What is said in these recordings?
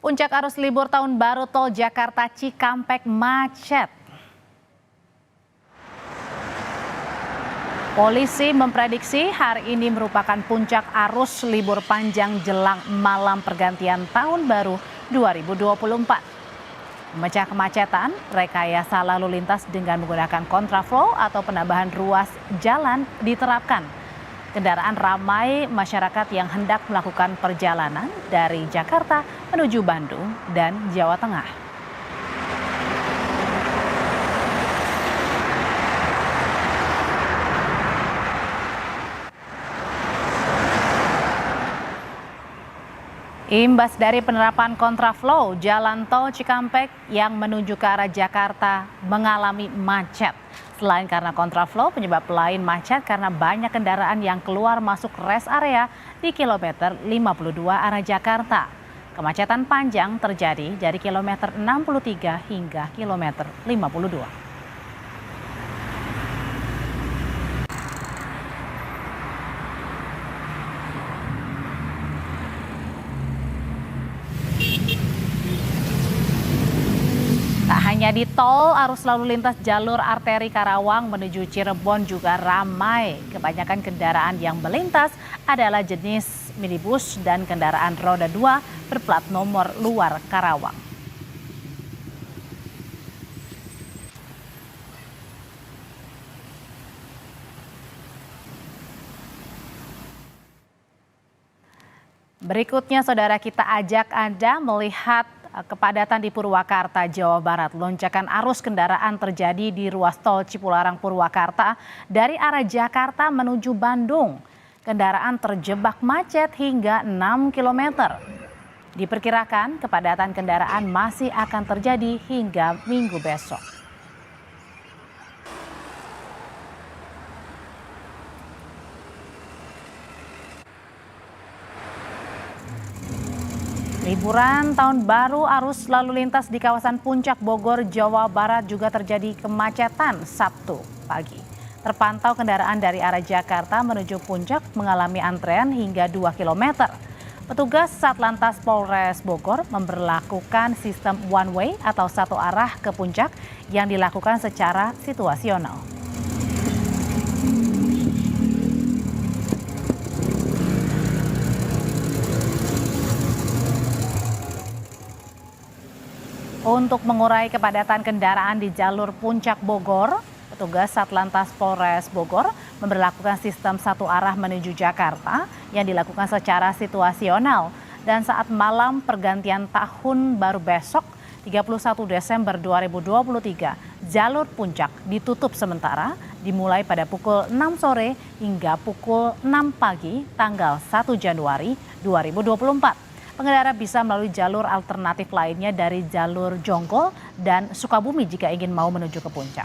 Puncak arus libur tahun baru tol Jakarta Cikampek macet. Polisi memprediksi hari ini merupakan puncak arus libur panjang jelang malam pergantian tahun baru 2024. Memecah kemacetan, rekayasa lalu lintas dengan menggunakan kontraflow atau penambahan ruas jalan diterapkan. Kendaraan ramai masyarakat yang hendak melakukan perjalanan dari Jakarta menuju Bandung dan Jawa Tengah. Imbas dari penerapan kontraflow, jalan tol Cikampek yang menuju ke arah Jakarta mengalami macet. Selain karena kontraflow, penyebab lain macet karena banyak kendaraan yang keluar masuk rest area di kilometer 52 arah Jakarta. Kemacetan panjang terjadi dari kilometer 63 hingga kilometer 52. Tak hanya di tol, arus lalu lintas jalur arteri Karawang menuju Cirebon juga ramai. Kebanyakan kendaraan yang melintas adalah jenis minibus dan kendaraan roda 2 berplat nomor luar Karawang. Berikutnya, saudara, kita ajak Anda melihat kepadatan di Purwakarta, Jawa Barat. Lonjakan arus kendaraan terjadi di ruas tol Cipularang Purwakarta dari arah Jakarta menuju Bandung. Kendaraan terjebak macet hingga 6 km. Diperkirakan kepadatan kendaraan masih akan terjadi hingga Minggu besok. Liburan tahun baru, arus lalu lintas di kawasan Puncak Bogor, Jawa Barat juga terjadi kemacetan Sabtu pagi. Terpantau kendaraan dari arah Jakarta menuju Puncak mengalami antrean hingga 2 km. Petugas Satlantas Polres Bogor memberlakukan sistem one way atau satu arah ke Puncak yang dilakukan secara situasional. Untuk mengurai kepadatan kendaraan di jalur Puncak Bogor, petugas Satlantas Polres Bogor memberlakukan sistem satu arah menuju Jakarta yang dilakukan secara situasional. Dan saat malam pergantian tahun baru besok, 31 Desember 2023, jalur Puncak ditutup sementara dimulai pada pukul 6 sore hingga pukul 6 pagi tanggal 1 Januari 2024. Pengendara bisa melalui jalur alternatif lainnya dari jalur Jonggol dan Sukabumi jika ingin mau menuju ke Puncak.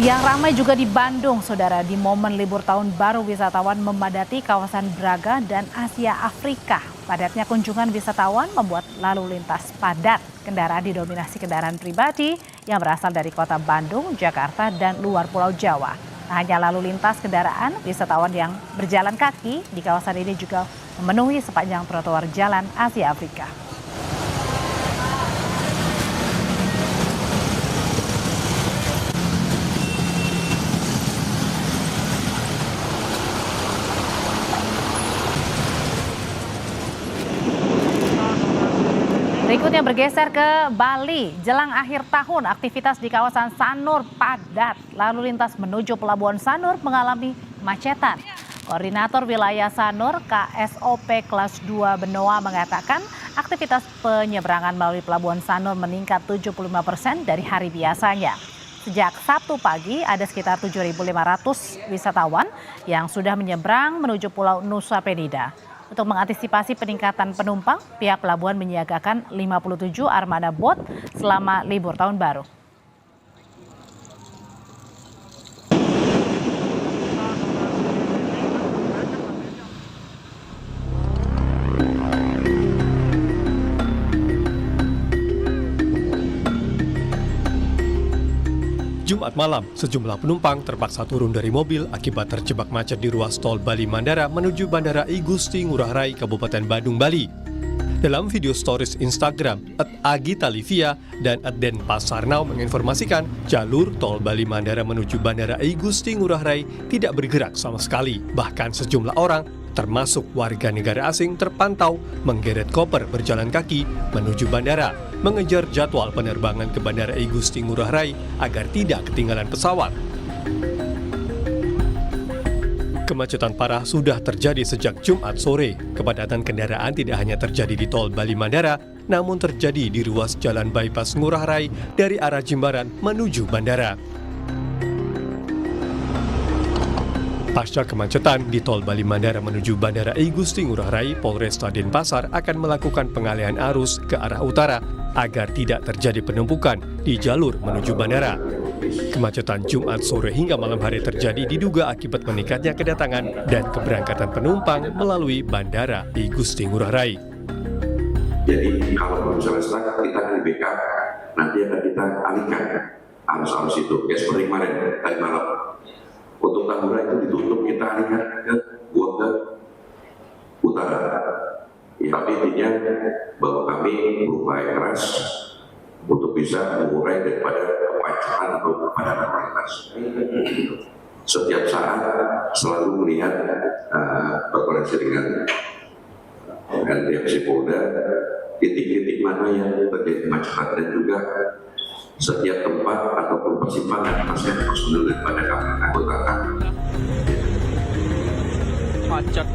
Yang ramai juga di Bandung, saudara. Di momen libur tahun baru, wisatawan memadati kawasan Braga dan Asia Afrika. Padatnya kunjungan wisatawan membuat lalu lintas padat. Kendaraan didominasi kendaraan pribadi yang berasal dari kota Bandung, Jakarta, dan luar Pulau Jawa. Tak hanya lalu lintas kendaraan, wisatawan yang berjalan kaki di kawasan ini juga memenuhi sepanjang trotoar jalan Asia Afrika. Berikutnya bergeser ke Bali. Jelang akhir tahun, aktivitas di kawasan Sanur padat. Lalu lintas menuju Pelabuhan Sanur mengalami macetan. Koordinator Wilayah Sanur KSOP Kelas 2 Benoa mengatakan aktivitas penyeberangan melalui Pelabuhan Sanur meningkat 75% dari hari biasanya. Sejak Sabtu pagi ada sekitar 7.500 wisatawan yang sudah menyeberang menuju Pulau Nusa Penida. Untuk mengantisipasi peningkatan penumpang, pihak pelabuhan menyiagakan 57 armada bot selama libur tahun baru. Jumat malam, sejumlah penumpang terpaksa turun dari mobil akibat terjebak macet di ruas tol Bali Mandara menuju Bandara I Gusti Ngurah Rai, Kabupaten Badung, Bali. Dalam video stories Instagram, @agitalivia dan @denpasarnau menginformasikan jalur tol Bali Mandara menuju Bandara I Gusti Ngurah Rai tidak bergerak sama sekali. Bahkan sejumlah orang, termasuk warga negara asing, terpantau menggeret koper berjalan kaki menuju bandara, mengejar jadwal penerbangan ke Bandara I Gusti Ngurah Rai agar tidak ketinggalan pesawat. Kemacetan parah sudah terjadi sejak Jumat sore. Kepadatan kendaraan tidak hanya terjadi di tol Bali Mandara, namun terjadi di ruas jalan bypass Ngurah Rai dari arah Jimbaran menuju bandara. Pasca kemacetan di tol Bali Mandara menuju Bandara I Gusti Ngurah Rai, Polresta Denpasar akan melakukan pengalihan arus ke arah utara agar tidak terjadi penumpukan di jalur menuju bandara. Kemacetan Jumat sore hingga malam hari terjadi diduga akibat meningkatnya kedatangan dan keberangkatan penumpang melalui Bandara I Gusti Ngurah Rai. Jadi kalau misalnya stuck, kita akan di backup, nanti akan kita alihkan arus-arus itu. Ya seperti kemarin, tadi malam. Untuk Tahura itu ditutup, kita alihkan ke utara. Ya, tapi intinya bahwa kami berupaya keras untuk bisa mengurai daripada kemacetan atau kepadatan lalu lintas. Setiap saat selalu melihat berkoordinasi dengan pihak Polda, titik-titik mana yang terjadi kemacetan dan juga setiap tempat ataupun persimpangan pasti ada personil daripada kami anggota kami. Macet.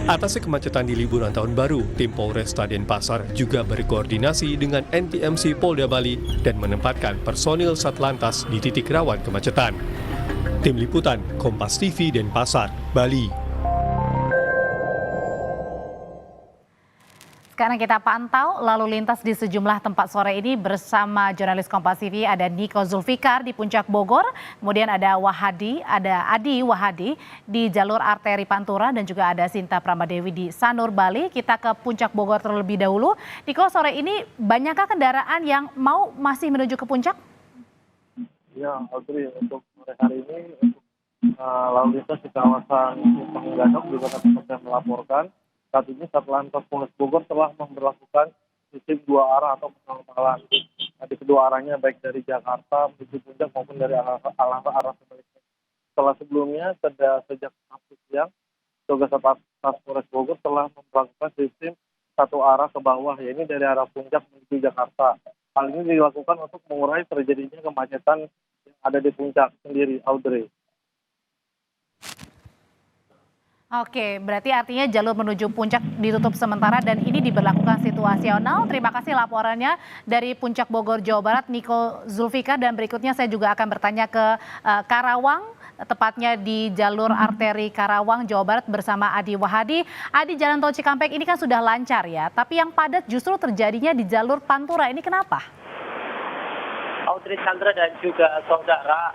Atasi kemacetan di liburan tahun baru, tim Polresta Denpasar juga berkoordinasi dengan NTMC Polda Bali dan menempatkan personil Satlantas di titik rawan kemacetan. Tim Liputan, Kompas TV Denpasar, Bali. Sekarang kita pantau lalu lintas di sejumlah tempat sore ini bersama jurnalis Kompas TV. Ada Niko Zulfikar di Puncak Bogor, kemudian ada Adi Wahadi di jalur arteri Pantura, dan juga ada Sinta Pramadewi di Sanur, Bali. Kita ke Puncak Bogor terlebih dahulu. Niko, sore ini banyakkah kendaraan yang masih menuju ke puncak? Ya, Audrey, untuk sore hari ini untuk lalu lintas di kawasan Simpang Gadok juga dapat melaporkan. Saat ini Satlantas Polres Bogor telah memberlakukan sistem dua arah atau pengamalan di kedua arahnya, baik dari Jakarta menuju puncak maupun dari arah sebaliknya. Setelah sebelumnya sejak Sabtu siang, petugas Satlantas Polres Bogor telah memperlakukan sistem satu arah ke bawah, yaitu dari arah puncak menuju Jakarta. Hal ini dilakukan untuk mengurai terjadinya kemacetan yang ada di puncak sendiri, Audrey. Oke, berarti artinya jalur menuju puncak ditutup sementara dan ini diberlakukan situasional. Terima kasih laporannya dari Puncak Bogor, Jawa Barat, Niko Zulfikar. Dan berikutnya saya juga akan bertanya ke Karawang, tepatnya di jalur arteri Karawang, Jawa Barat bersama Adi Wahadi. Adi, jalan tol Cikampek ini kan sudah lancar ya, tapi yang padat justru terjadinya di jalur Pantura. Ini kenapa? Audrey, Chandra dan juga saudara,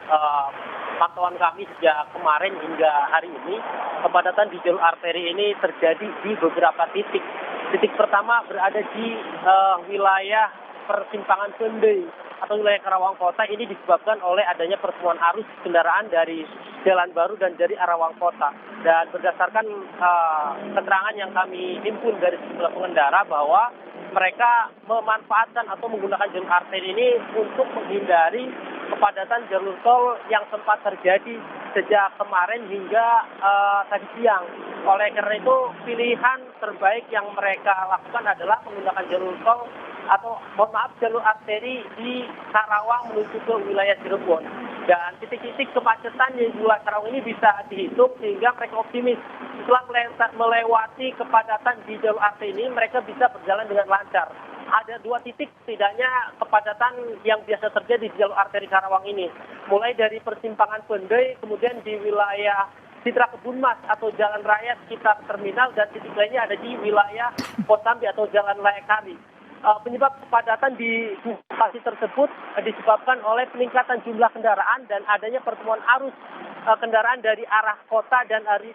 pantauan kami sejak kemarin hingga hari ini, kepadatan di jalur arteri ini terjadi di beberapa titik. Titik pertama berada di wilayah persimpangan Sendai atau wilayah Karawang Kota. Ini disebabkan oleh adanya pertemuan arus kendaraan dari Jalan Baru dan dari Karawang Kota. Dan berdasarkan keterangan yang kami himpun dari sejumlah pengendara bahwa mereka memanfaatkan atau menggunakan jalur arteri ini untuk menghindari kepadatan jalur tol yang sempat terjadi sejak kemarin hingga tadi siang. Oleh karena itu, pilihan terbaik yang mereka lakukan adalah menggunakan jalur tol atau jalur arteri di Karawang menuju ke wilayah Cirebon. Dan titik-titik kemacetan di wilayah Karawang ini bisa dihitung sehingga mereka optimis setelah melewati kepadatan di jalur arteri ini mereka bisa berjalan dengan lancar. Ada dua titik setidaknya kepadatan yang biasa terjadi di jalur arteri Karawang ini. Mulai dari persimpangan Pendai, kemudian di wilayah Citra Kebun Mas atau Jalan Raya sekitar terminal, dan titik lainnya ada di wilayah Kosambi atau Jalan Raya Kali. Penyebab kepadatan di lokasi tersebut disebabkan oleh peningkatan jumlah kendaraan dan adanya pertemuan arus kendaraan dari arah kota dan dari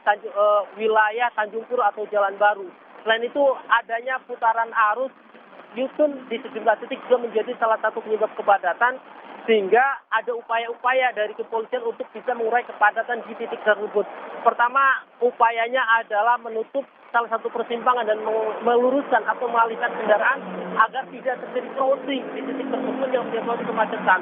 wilayah Tanjung Pur atau Jalan Baru. Selain itu, adanya putaran arus U-turn di sejumlah titik juga menjadi salah satu penyebab kepadatan. sehingga ada upaya-upaya dari kepolisian untuk bisa mengurai kepadatan di titik tersebut. Pertama, upayanya adalah menutup salah satu persimpangan dan meluruskan atau mengalihkan kendaraan agar tidak terjadi crossing di titik tersebut yang menyebabkan kemacetan.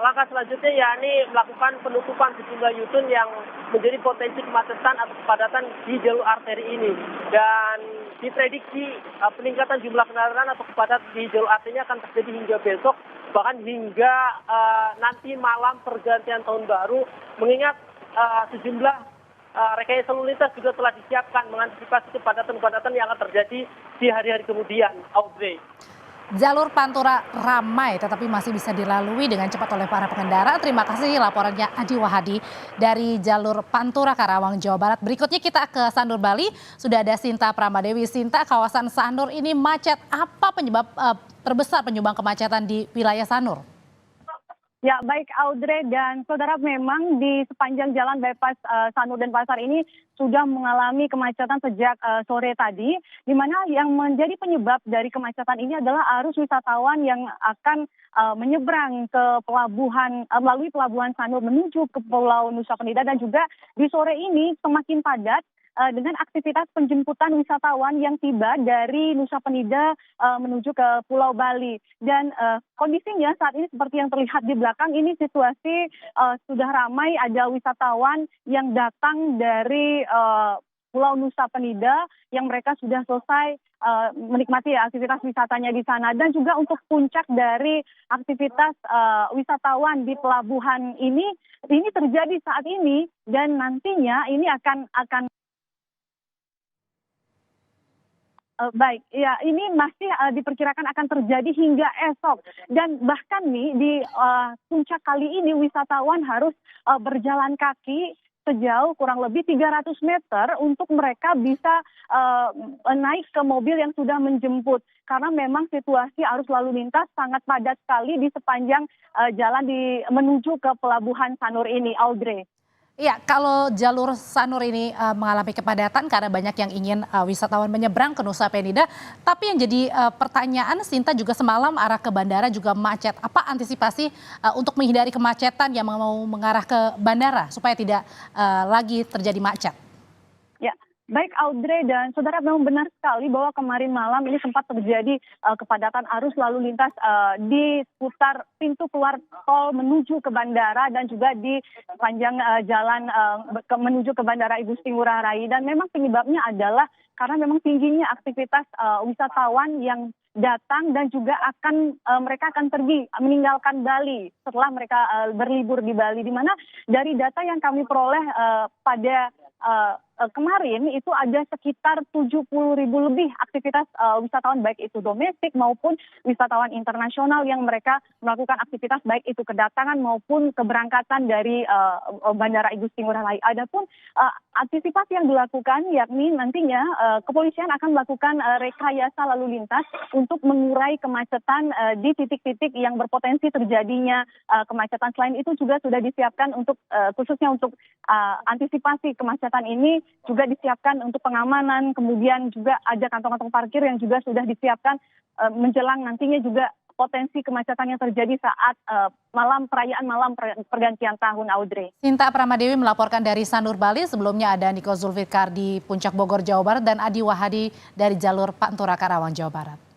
Langkah selanjutnya yakni melakukan penutupan sejumlah U-turn yang menjadi potensi kemacetan atau kepadatan di jalur arteri ini. Dan diprediksi peningkatan jumlah kendaraan atau kepadatan di jalur arteri akan terjadi hingga besok, bahkan hingga nanti malam pergantian tahun baru, mengingat sejumlah rekayasa lalu lintas juga telah disiapkan mengantisipasi kepadatan-kepadatan yang akan terjadi di hari-hari kemudian. Audrey. Jalur Pantura ramai tetapi masih bisa dilalui dengan cepat oleh para pengendara. Terima kasih laporannya Adi Wahadi dari jalur Pantura Karawang, Jawa Barat. Berikutnya kita ke Sanur, Bali. Sudah ada Sinta Pramadewi. Sinta, kawasan Sanur ini macet. Apa penyebab terbesar penyumbang kemacetan di wilayah Sanur? Ya, baik Audrey dan saudara, memang di sepanjang jalan bypass Sanur dan Pasar ini sudah mengalami kemacetan sejak sore tadi, di mana yang menjadi penyebab dari kemacetan ini adalah arus wisatawan yang akan menyeberang ke pelabuhan melalui pelabuhan Sanur menuju ke Pulau Nusa Penida, dan juga di sore ini semakin padat dengan aktivitas penjemputan wisatawan yang tiba dari Nusa Penida menuju ke Pulau Bali. Dan kondisinya saat ini seperti yang terlihat di belakang ini, situasi sudah ramai, ada wisatawan yang datang dari Pulau Nusa Penida yang mereka sudah selesai menikmati aktivitas wisatanya di sana. Dan juga untuk puncak dari aktivitas wisatawan di pelabuhan ini terjadi saat ini, dan nantinya ini akan baik, ya ini masih diperkirakan akan terjadi hingga esok. Dan bahkan nih di puncak kali ini wisatawan harus berjalan kaki sejauh kurang lebih 300 meter untuk mereka bisa naik ke mobil yang sudah menjemput. Karena memang situasi arus lalu lintas sangat padat sekali di sepanjang jalan menuju ke pelabuhan Sanur ini, Audrey. Iya, kalau jalur Sanur ini mengalami kepadatan karena banyak yang ingin wisatawan menyeberang ke Nusa Penida. Tapi yang jadi pertanyaan, Sinta, juga semalam arah ke bandara juga macet. Apa antisipasi untuk menghindari kemacetan yang mau mengarah ke bandara supaya tidak lagi terjadi macet? Ya, baik Audrey dan saudara, memang benar sekali bahwa kemarin malam ini sempat terjadi kepadatan arus lalu lintas di seputar pintu keluar tol menuju ke bandara dan juga di sepanjang jalan menuju ke Bandara Igusti Ngurah Rai. Dan memang penyebabnya adalah karena memang tingginya aktivitas wisatawan yang datang dan juga mereka akan pergi meninggalkan Bali setelah mereka berlibur di Bali, di mana dari data yang kami peroleh pada kemarin itu ada sekitar 70.000 lebih aktivitas wisatawan, baik itu domestik maupun wisatawan internasional yang mereka melakukan aktivitas baik itu kedatangan maupun keberangkatan dari Bandara Igusti Ngurah Rai. Adapun antisipasi yang dilakukan yakni nantinya kepolisian akan melakukan rekayasa lalu lintas untuk mengurai kemacetan di titik-titik yang berpotensi terjadinya kemacetan. Selain itu juga sudah disiapkan untuk khususnya untuk antisipasi kemacetan ini juga disiapkan untuk pengamanan, kemudian juga ada kantong-kantong parkir yang juga sudah disiapkan menjelang nantinya juga potensi kemacetan yang terjadi saat perayaan malam pergantian tahun, Audrey. Sinta Pramadewi melaporkan dari Sanur, Bali. Sebelumnya ada Niko Zulfikar di Puncak Bogor, Jawa Barat, dan Adi Wahadi dari jalur Pantura Karawang, Jawa Barat.